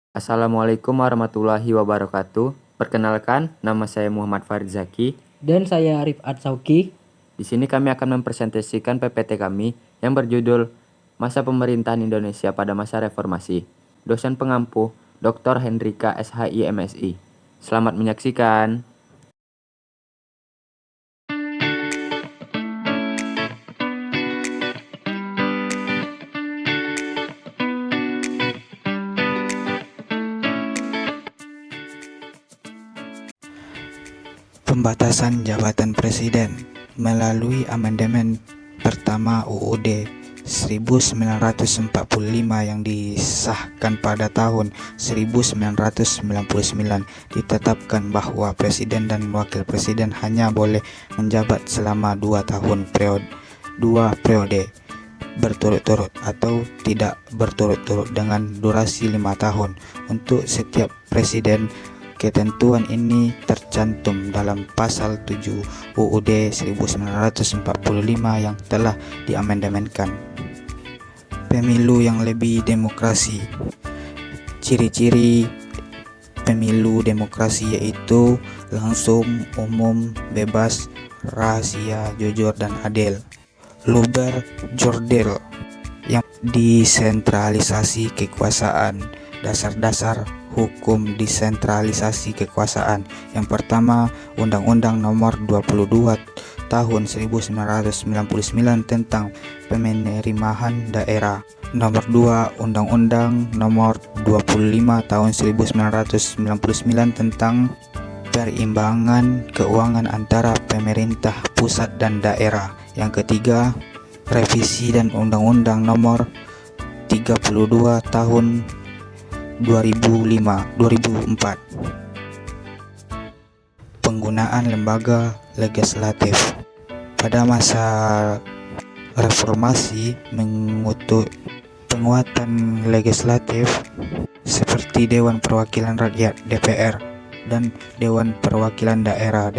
Assalamualaikum warahmatullahi wabarakatuh. Perkenalkan, nama saya Muhammad Farid Zaki. Dan saya Arif Atsauki. Di sini kami akan mempresentasikan PPT kami yang berjudul Masa Pemerintahan Indonesia pada Masa Reformasi. Dosen pengampu, Dr. Hendrika SHI MSI. Selamat menyaksikan. Pembatasan jabatan presiden melalui amandemen pertama UUD 1945 yang disahkan pada tahun 1999 ditetapkan bahwa presiden dan wakil presiden hanya boleh menjabat selama 2 periode berturut-turut atau tidak berturut-turut dengan durasi 5 tahun untuk setiap presiden. Ketentuan ini tercantum dalam pasal 7 UUD 1945 yang telah diamandemenkan. Pemilu yang lebih demokrasi. Ciri-ciri pemilu demokrasi yaitu langsung, umum, bebas, rahasia, jujur, dan adil. Luber Jurdil yang desentralisasi kekuasaan. Dasar-dasar hukum desentralisasi kekuasaan. Yang pertama, Undang-Undang Nomor 22 Tahun 1999 tentang Penerimaan Daerah. Nomor 2, Undang-Undang Nomor 25 Tahun 1999 tentang Perimbangan Keuangan antara pemerintah pusat dan daerah. Yang ketiga, revisi dan Undang-Undang Nomor 32 Tahun 2004. Penggunaan lembaga legislatif. Pada masa reformasi mengutuk penguatan legislatif seperti Dewan Perwakilan Rakyat DPR dan Dewan Perwakilan Daerah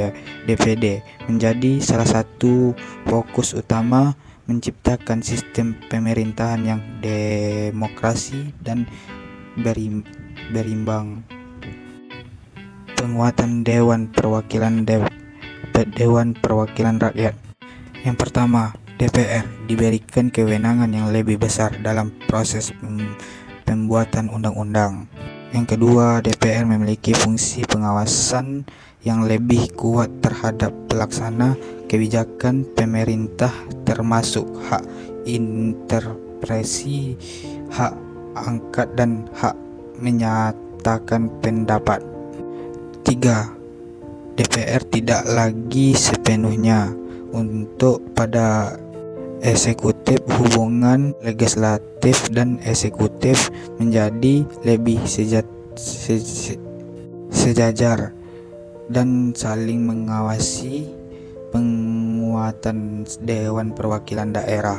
DPD menjadi salah satu fokus utama menciptakan sistem pemerintahan yang demokrasi dan berimbang. Penguatan Dewan Perwakilan Rakyat. Yang pertama, DPR diberikan kewenangan yang lebih besar dalam proses pembuatan undang-undang. Yang kedua, DPR memiliki fungsi pengawasan yang lebih kuat terhadap pelaksana kebijakan pemerintah, termasuk hak intervensi, hak angkat, dan hak menyatakan pendapat. 3. DPR tidak lagi sepenuhnya untuk pada eksekutif. Hubungan legislatif dan eksekutif menjadi lebih sejajar dan saling mengawasi. Penguatan Dewan Perwakilan Daerah.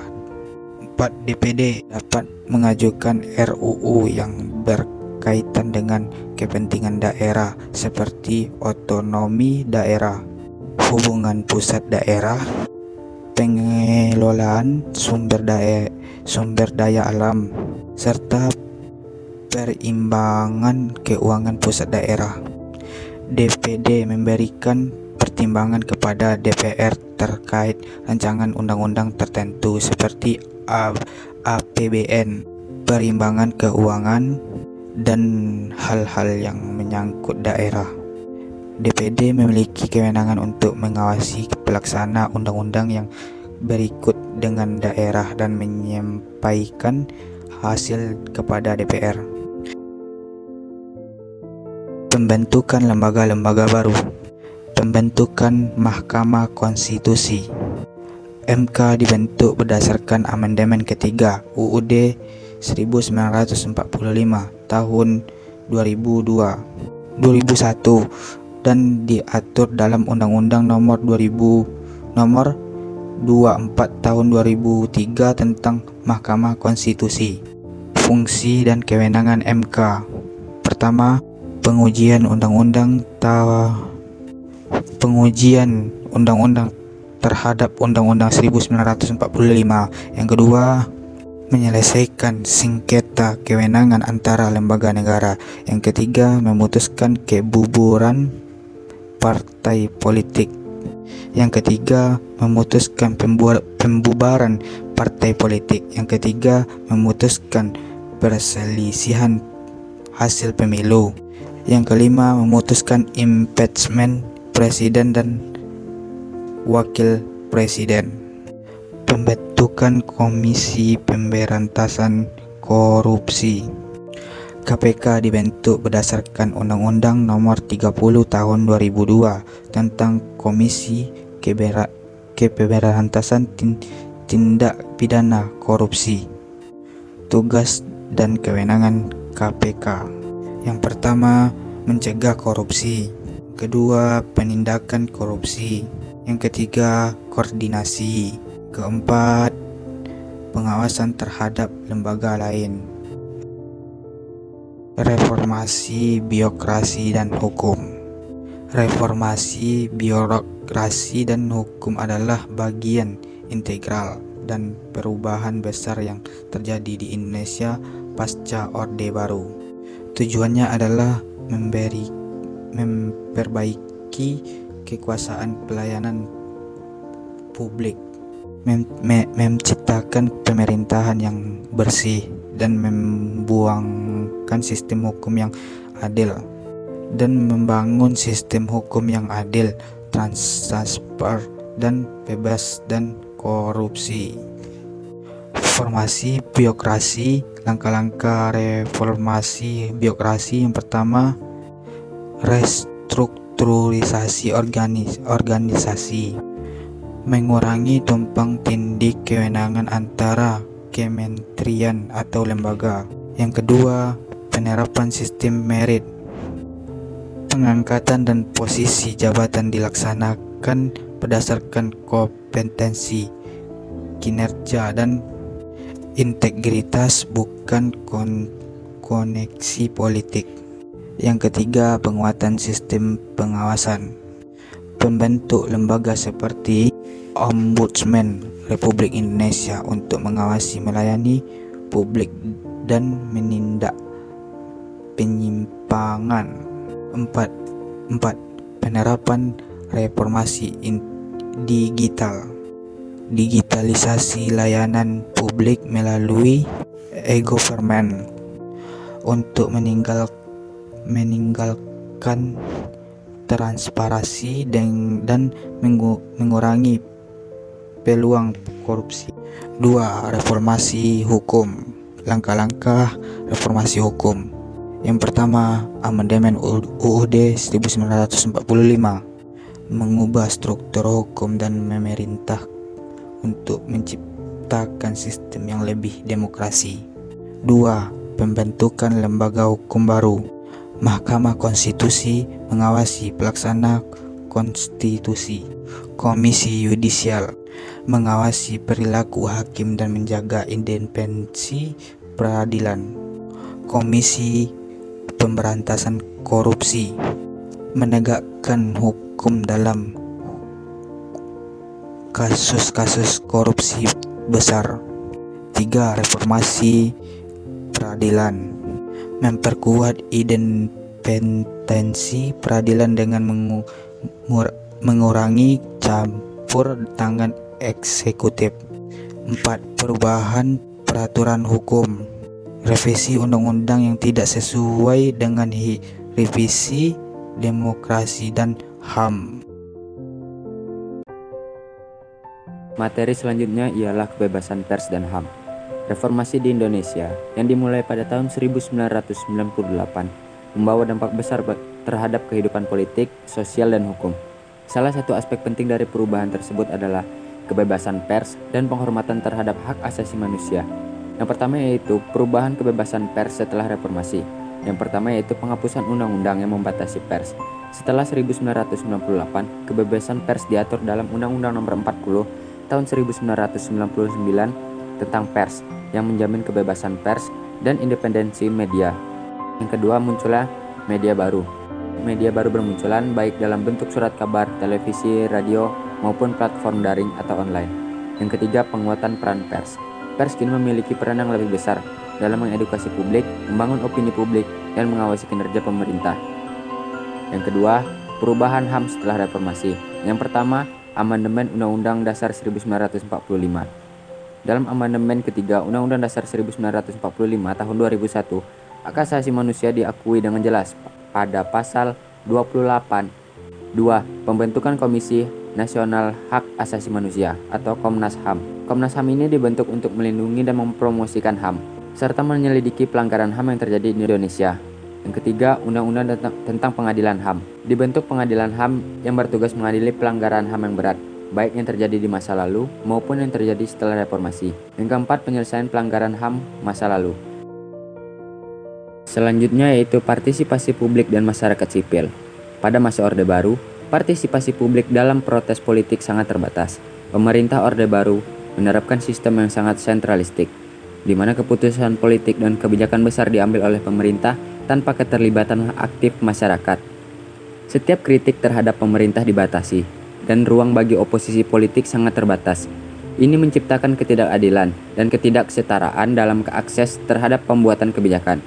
4. DPD dapat mengajukan RUU yang berkaitan dengan kepentingan daerah seperti otonomi daerah, hubungan pusat daerah, pengelolaan sumber daya alam, serta perimbangan keuangan pusat daerah. DPD memberikan pertimbangan kepada DPR terkait rancangan undang-undang tertentu seperti APBN, perimbangan keuangan, dan hal-hal yang menyangkut daerah. DPD memiliki kewenangan untuk mengawasi pelaksana undang-undang yang berikut dengan daerah dan menyampaikan hasil kepada DPR. Pembentukan lembaga-lembaga baru. Pembentukan Mahkamah Konstitusi. MK dibentuk berdasarkan amandemen ketiga UUD 1945 tahun 2001 dan diatur dalam Undang-Undang Nomor 24 Tahun 2003 tentang Mahkamah Konstitusi. Fungsi dan kewenangan MK. Pertama, pengujian undang-undang terhadap Undang-Undang 1945. Yang kedua, menyelesaikan sengketa kewenangan antara lembaga negara. Yang ketiga, memutuskan kebuburan partai politik. Yang ketiga, memutuskan pembubaran partai politik. Yang ketiga, memutuskan perselisihan hasil pemilu. Yang kelima, memutuskan impeachment presiden dan wakil presiden. Pembentukan Komisi Pemberantasan Korupsi. KPK dibentuk berdasarkan Undang-Undang Nomor 30 Tahun 2002 tentang Komisi Pemberantasan Tindak Pidana Korupsi. Tugas dan kewenangan KPK. Yang pertama, mencegah korupsi. Kedua, penindakan korupsi. Yang ketiga, koordinasi. Keempat, pengawasan terhadap lembaga lain. Reformasi birokrasi dan hukum. Reformasi birokrasi dan hukum adalah bagian integral dan perubahan besar yang terjadi di Indonesia pasca Orde Baru. Tujuannya adalah memperbaiki kekuasaan pelayanan publik, menciptakan pemerintahan yang bersih dan membuangkan sistem hukum yang adil, dan membangun sistem hukum yang adil, transparan dan bebas dan korupsi. Reformasi birokrasi. Langkah-langkah reformasi birokrasi. Yang pertama, restrukturisasi organisasi, mengurangi tumpang tindih kewenangan antara kementerian atau lembaga. Yang kedua, penerapan sistem merit. Pengangkatan dan posisi jabatan dilaksanakan berdasarkan kompetensi, kinerja, dan integritas, bukan koneksi politik. Yang ketiga, penguatan sistem pengawasan. Pembentuk lembaga seperti Ombudsman Republik Indonesia untuk mengawasi melayani publik dan menindak penyimpangan. Empat, penerapan reformasi digital. Digitalisasi layanan publik melalui e-government untuk meninggalkan transparansi dan mengurangi peluang korupsi. 2. Reformasi hukum. Langkah-langkah reformasi hukum. Yang pertama, amandemen UUD 1945, mengubah struktur hukum dan pemerintah untuk menciptakan sistem yang lebih demokrasi. 2. Pembentukan lembaga hukum baru. Mahkamah Konstitusi mengawasi pelaksana konstitusi. Komisi Yudisial mengawasi perilaku hakim dan menjaga independensi peradilan. Komisi Pemberantasan Korupsi menegakkan hukum dalam kasus-kasus korupsi besar. 3. Reformasi peradilan, memperkuat independensi peradilan dengan mengurangi campur tangan eksekutif. 4. Perubahan peraturan hukum, revisi undang-undang yang tidak sesuai dengan revisi demokrasi dan HAM. Materi selanjutnya ialah kebebasan pers dan HAM. Reformasi di Indonesia yang dimulai pada tahun 1998 membawa dampak besar terhadap kehidupan politik, sosial, dan hukum. Salah satu aspek penting dari perubahan tersebut adalah kebebasan pers dan penghormatan terhadap hak asasi manusia. Yang pertama yaitu perubahan kebebasan pers setelah reformasi. Yang pertama yaitu penghapusan undang-undang yang membatasi pers. Setelah 1998, kebebasan pers diatur dalam Undang-Undang Nomor 40 tahun 1999 tentang pers yang menjamin kebebasan pers dan independensi media. Yang kedua, muncullah media baru. Media baru bermunculan baik dalam bentuk surat kabar, televisi, radio, maupun platform daring atau online. Yang ketiga, penguatan peran pers. pers kini memiliki peran yang lebih besar dalam mengedukasi publik, membangun opini publik, dan mengawasi kinerja pemerintah. Yang kedua, perubahan HAM setelah reformasi. Yang pertama, amandemen Undang-Undang Dasar 1945. Dalam amandemen ketiga Undang-Undang Dasar 1945 tahun 2001, hak asasi manusia diakui dengan jelas pada pasal 28. 2. Pembentukan Komisi Nasional Hak Asasi Manusia atau Komnas HAM. Komnas HAM ini dibentuk untuk melindungi dan mempromosikan HAM, serta menyelidiki pelanggaran HAM yang terjadi di Indonesia. Yang ketiga, Undang-Undang tentang Pengadilan HAM. Dibentuk Pengadilan HAM yang bertugas mengadili pelanggaran HAM yang berat, baik yang terjadi di masa lalu maupun yang terjadi setelah reformasi. Yang keempat, penyelesaian pelanggaran HAM masa lalu. Selanjutnya yaitu partisipasi publik dan masyarakat sipil. Pada masa Orde Baru, partisipasi publik dalam protes politik sangat terbatas. Pemerintah Orde Baru menerapkan sistem yang sangat sentralistik, di mana keputusan politik dan kebijakan besar diambil oleh pemerintah tanpa keterlibatan aktif masyarakat. Setiap kritik terhadap pemerintah dibatasi, dan ruang bagi oposisi politik sangat terbatas. Ini menciptakan ketidakadilan dan ketidaksetaraan dalam akses terhadap pembuatan kebijakan.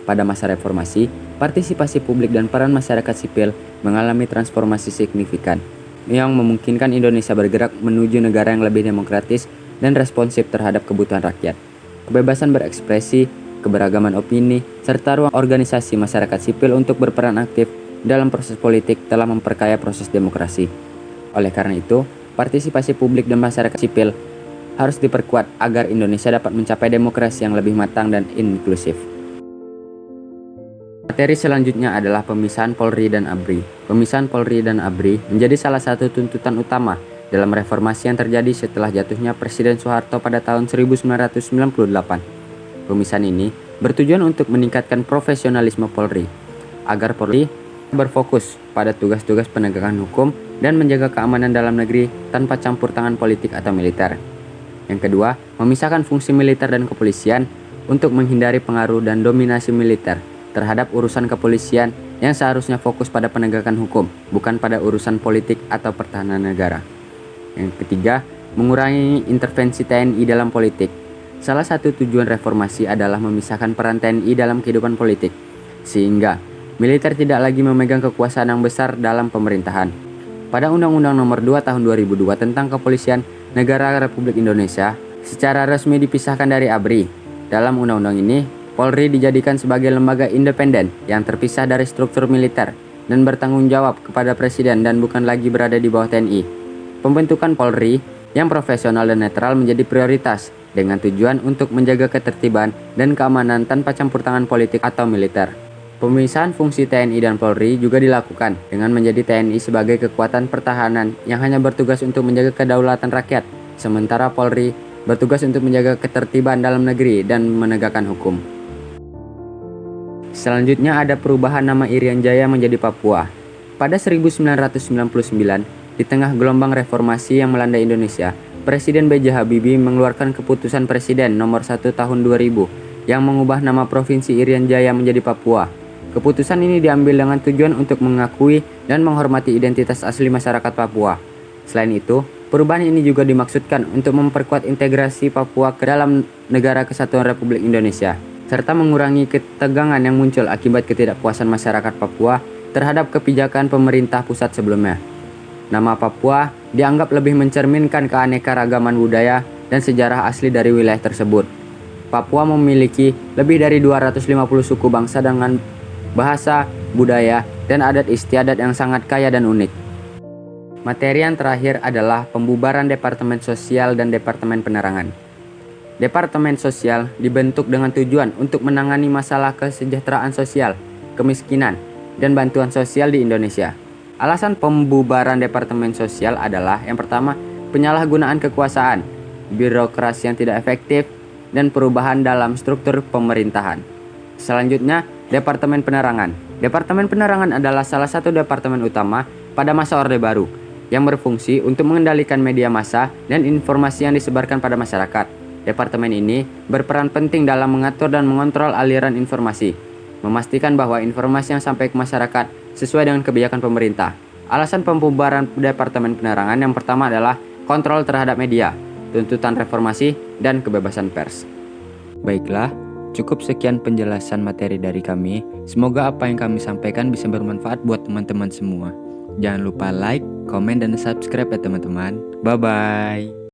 Pada masa reformasi, partisipasi publik dan peran masyarakat sipil mengalami transformasi signifikan yang memungkinkan Indonesia bergerak menuju negara yang lebih demokratis dan responsif terhadap kebutuhan rakyat. Kebebasan berekspresi, keberagaman opini, serta ruang organisasi masyarakat sipil untuk berperan aktif dalam proses politik telah memperkaya proses demokrasi. Oleh karena itu, partisipasi publik dan masyarakat sipil harus diperkuat agar Indonesia dapat mencapai demokrasi yang lebih matang dan inklusif. Materi selanjutnya adalah pemisahan Polri dan ABRI. Pemisahan Polri dan ABRI menjadi salah satu tuntutan utama dalam reformasi yang terjadi setelah jatuhnya Presiden Soeharto pada tahun 1998. Pemisahan ini bertujuan untuk meningkatkan profesionalisme Polri, agar Polri berfokus pada tugas-tugas penegakan hukum dan menjaga keamanan dalam negeri tanpa campur tangan politik atau militer. Yang kedua, memisahkan fungsi militer dan kepolisian untuk menghindari pengaruh dan dominasi militer terhadap urusan kepolisian yang seharusnya fokus pada penegakan hukum, bukan pada urusan politik atau pertahanan negara. Yang ketiga, mengurangi intervensi TNI dalam politik. Salah satu tujuan reformasi adalah memisahkan peran TNI dalam kehidupan politik, sehingga militer tidak lagi memegang kekuasaan yang besar dalam pemerintahan. Pada Undang-Undang Nomor 2 Tahun 2002 tentang Kepolisian Negara Republik Indonesia, secara resmi dipisahkan dari ABRI. Dalam undang-undang ini, Polri dijadikan sebagai lembaga independen yang terpisah dari struktur militer dan bertanggung jawab kepada Presiden dan bukan lagi berada di bawah TNI. Pembentukan Polri yang profesional dan netral menjadi prioritas dengan tujuan untuk menjaga ketertiban dan keamanan tanpa campur tangan politik atau militer. Pemisahan fungsi TNI dan Polri juga dilakukan dengan menjadi TNI sebagai kekuatan pertahanan yang hanya bertugas untuk menjaga kedaulatan rakyat, sementara Polri bertugas untuk menjaga ketertiban dalam negeri dan menegakkan hukum. Selanjutnya ada perubahan nama Irian Jaya menjadi Papua. Pada 1999, di tengah gelombang reformasi yang melanda Indonesia, Presiden B.J. Habibie mengeluarkan keputusan Presiden nomor 1 tahun 2000 yang mengubah nama Provinsi Irian Jaya menjadi Papua. Keputusan ini diambil dengan tujuan untuk mengakui dan menghormati identitas asli masyarakat Papua. Selain itu, perubahan ini juga dimaksudkan untuk memperkuat integrasi Papua ke dalam Negara Kesatuan Republik Indonesia, serta mengurangi ketegangan yang muncul akibat ketidakpuasan masyarakat Papua terhadap kebijakan pemerintah pusat sebelumnya. Nama Papua dianggap lebih mencerminkan keanekaragaman budaya dan sejarah asli dari wilayah tersebut. Papua memiliki lebih dari 250 suku bangsa dengan bahasa, budaya, dan adat istiadat yang sangat kaya dan unik. Materi yang terakhir adalah pembubaran Departemen Sosial dan Departemen Penerangan. Departemen Sosial dibentuk dengan tujuan untuk menangani masalah kesejahteraan sosial, kemiskinan, dan bantuan sosial di Indonesia. Alasan pembubaran Departemen Sosial adalah yang pertama, penyalahgunaan kekuasaan, birokrasi yang tidak efektif, dan perubahan dalam struktur pemerintahan. Selanjutnya, Departemen Penerangan. Departemen Penerangan adalah salah satu departemen utama pada masa Orde Baru yang berfungsi untuk mengendalikan media massa dan informasi yang disebarkan pada masyarakat. Departemen ini berperan penting dalam mengatur dan mengontrol aliran informasi, memastikan bahwa informasi yang sampai ke masyarakat sesuai dengan kebijakan pemerintah. Alasan pembubaran Departemen Penerangan yang pertama adalah kontrol terhadap media. tuntutan reformasi, dan kebebasan pers. Baiklah, cukup sekian penjelasan materi dari kami. Semoga apa yang kami sampaikan bisa bermanfaat buat teman-teman semua. Jangan lupa like, komen, dan subscribe ya teman-teman. Bye-bye.